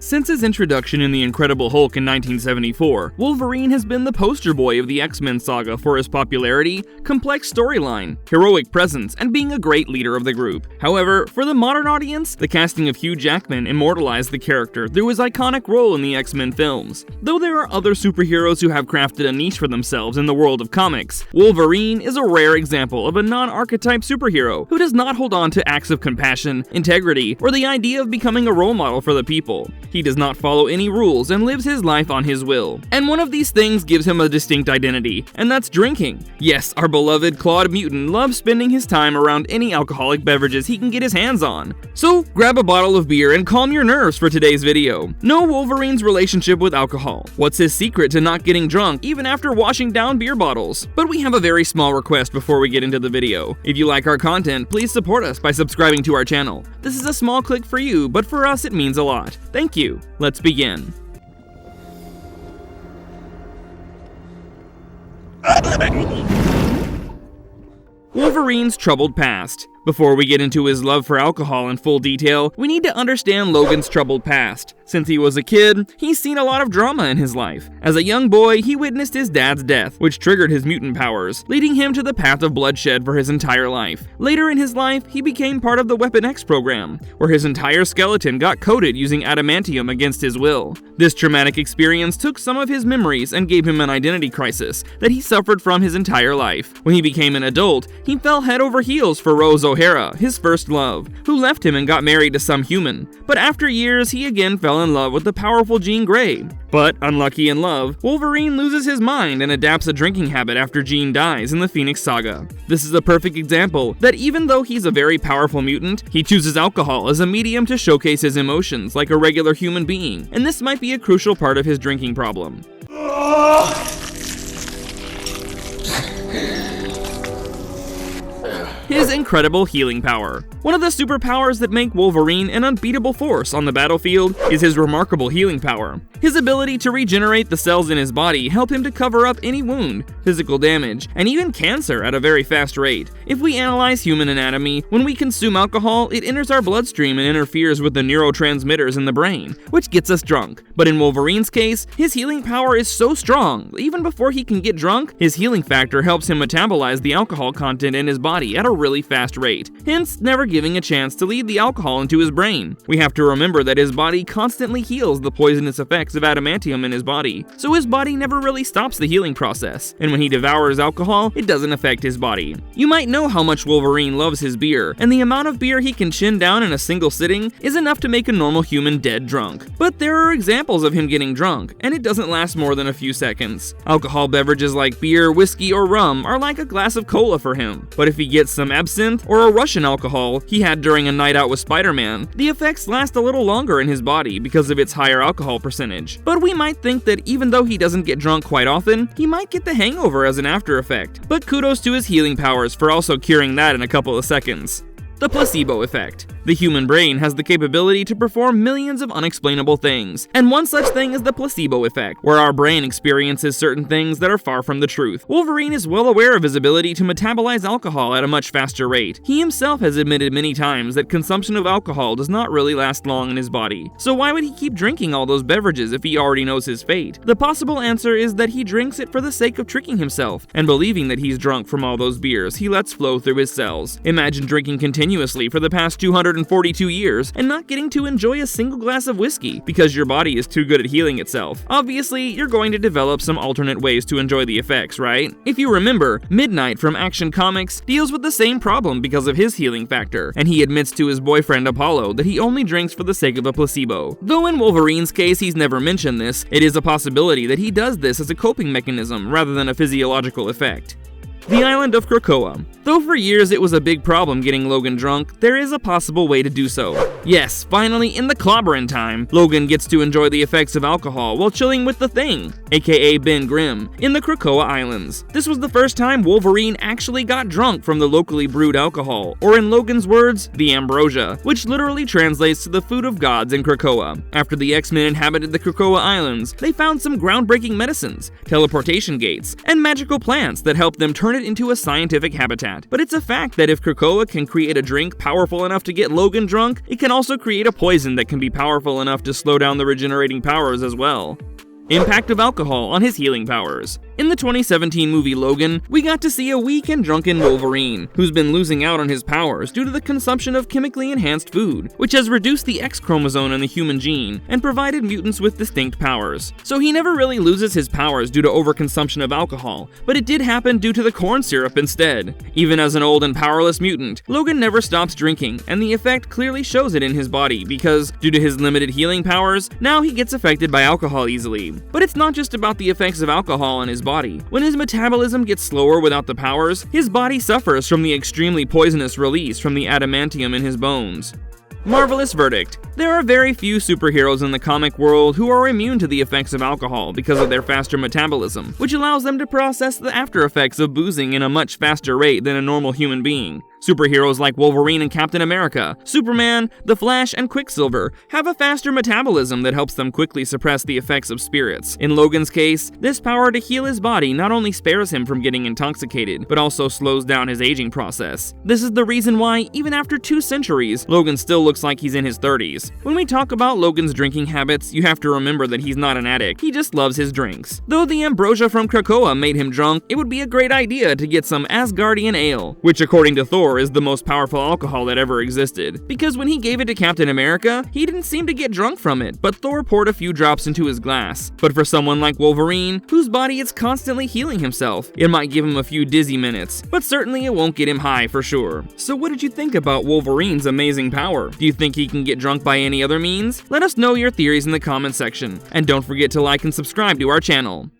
Since his introduction in The Incredible Hulk in 1974, Wolverine has been the poster boy of the X-Men saga for his popularity, complex storyline, heroic presence, and being a great leader of the group. However, for the modern audience, the casting of Hugh Jackman immortalized the character through his iconic role in the X-Men films. Though there are other superheroes who have crafted a niche for themselves in the world of comics, Wolverine is a rare example of a non-archetype superhero who does not hold on to acts of compassion, integrity, or the idea of becoming a role model for the people. He does not follow any rules and lives his life on his will. And one of these things gives him a distinct identity, and that's drinking. Yes, our beloved Clawed Mutant loves spending his time around any alcoholic beverages he can get his hands on. So grab a bottle of beer and calm your nerves for today's video. Know Wolverine's relationship with alcohol. What's his secret to not getting drunk even after washing down beer bottles? But we have a very small request before we get into the video. If you like our content, please support us by subscribing to our channel. This is a small click for you, but for us it means a lot. Thank you. Let's begin. Wolverine's troubled past. Before we get into his love for alcohol in full detail, we need to understand Logan's troubled past. Since he was a kid, he's seen a lot of drama in his life. As a young boy, he witnessed his dad's death, which triggered his mutant powers, leading him to the path of bloodshed for his entire life. Later in his life, he became part of the Weapon X program, where his entire skeleton got coated using adamantium against his will. This traumatic experience took some of his memories and gave him an identity crisis that he suffered from his entire life. When he became an adult, he fell head over heels for Rose O'Hara, his first love, who left him and got married to some human. But after years, he again fell in love with the powerful Jean Grey. But, unlucky in love, Wolverine loses his mind and adapts a drinking habit after Jean dies in the Phoenix Saga. This is a perfect example that even though he's a very powerful mutant, he chooses alcohol as a medium to showcase his emotions like a regular human being, and this might be a crucial part of his drinking problem. His incredible healing power. One of the superpowers that make Wolverine an unbeatable force on the battlefield is his remarkable healing power. His ability to regenerate the cells in his body help him to cover up any wound, physical damage, and even cancer at a very fast rate. If we analyze human anatomy, when we consume alcohol, it enters our bloodstream and interferes with the neurotransmitters in the brain, which gets us drunk. But in Wolverine's case, his healing power is so strong, even before he can get drunk, his healing factor helps him metabolize the alcohol content in his body at a really fast rate, hence never giving a chance to lead the alcohol into his brain. We have to remember that his body constantly heals the poisonous effects of adamantium in his body, so his body never really stops the healing process, and when he devours alcohol, it doesn't affect his body. You might know how much Wolverine loves his beer, and the amount of beer he can chin down in a single sitting is enough to make a normal human dead drunk. But there are examples of him getting drunk, and it doesn't last more than a few seconds. Alcohol beverages like beer, whiskey, or rum are like a glass of cola for him, but if he gets some absinthe or a Russian alcohol he had during a night out with Spider-Man, the effects last a little longer in his body because of its higher alcohol percentage. But we might think that even though he doesn't get drunk quite often, he might get the hangover as an after effect. But kudos to his healing powers for also curing that in a couple of seconds. The placebo effect. The human brain has the capability to perform millions of unexplainable things, and one such thing is the placebo effect, where our brain experiences certain things that are far from the truth. Wolverine is well aware of his ability to metabolize alcohol at a much faster rate. He himself has admitted many times that consumption of alcohol does not really last long in his body. So why would he keep drinking all those beverages if he already knows his fate? The possible answer is that he drinks it for the sake of tricking himself, and believing that he's drunk from all those beers he lets flow through his cells. Imagine drinking continuously for the past 242 years and not getting to enjoy a single glass of whiskey because your body is too good at healing itself. Obviously, you're going to develop some alternate ways to enjoy the effects, right? If you remember, Midnight from Action Comics deals with the same problem because of his healing factor, and he admits to his boyfriend Apollo that he only drinks for the sake of a placebo. Though in Wolverine's case he's never mentioned this, it is a possibility that he does this as a coping mechanism rather than a physiological effect. The island of Krakoa. Though for years it was a big problem getting Logan drunk, there is a possible way to do so. Yes, finally, in the clobberin' time, Logan gets to enjoy the effects of alcohol while chilling with the Thing, aka Ben Grimm, in the Krakoa Islands. This was the first time Wolverine actually got drunk from the locally brewed alcohol, or in Logan's words, the ambrosia, which literally translates to the food of gods in Krakoa. After the X-Men inhabited the Krakoa Islands, they found some groundbreaking medicines, teleportation gates, and magical plants that helped them turn it into a scientific habitat. But it's a fact that if Krakoa can create a drink powerful enough to get Logan drunk, it can also create a poison that can be powerful enough to slow down the regenerating powers as well. Impact of alcohol on his healing powers. In the 2017 movie Logan, we got to see a weak and drunken Wolverine, who's been losing out on his powers due to the consumption of chemically enhanced food, which has reduced the X chromosome in the human gene and provided mutants with distinct powers. So he never really loses his powers due to overconsumption of alcohol, but it did happen due to the corn syrup instead. Even as an old and powerless mutant, Logan never stops drinking, and the effect clearly shows it in his body because, due to his limited healing powers, now he gets affected by alcohol easily. But it's not just about the effects of alcohol on his body. When his metabolism gets slower without the powers, his body suffers from the extremely poisonous release from the adamantium in his bones. Marvelous verdict. There are very few superheroes in the comic world who are immune to the effects of alcohol because of their faster metabolism, which allows them to process the after effects of boozing in a much faster rate than a normal human being. Superheroes like Wolverine and Captain America, Superman, The Flash, and Quicksilver have a faster metabolism that helps them quickly suppress the effects of spirits. In Logan's case, this power to heal his body not only spares him from getting intoxicated, but also slows down his aging process. This is the reason why, even after 2 centuries, Logan still looks like he's in his 30s. When we talk about Logan's drinking habits, you have to remember that he's not an addict, he just loves his drinks. Though the ambrosia from Krakoa made him drunk, it would be a great idea to get some Asgardian ale, which according to Thor is the most powerful alcohol that ever existed. Because when he gave it to Captain America, he didn't seem to get drunk from it, but Thor poured a few drops into his glass. But for someone like Wolverine, whose body is constantly healing himself, it might give him a few dizzy minutes, but certainly it won't get him high for sure. So what did you think about Wolverine's amazing power? Do you think he can get drunk by any other means? Let us know your theories in the comment section, and don't forget to like and subscribe to our channel.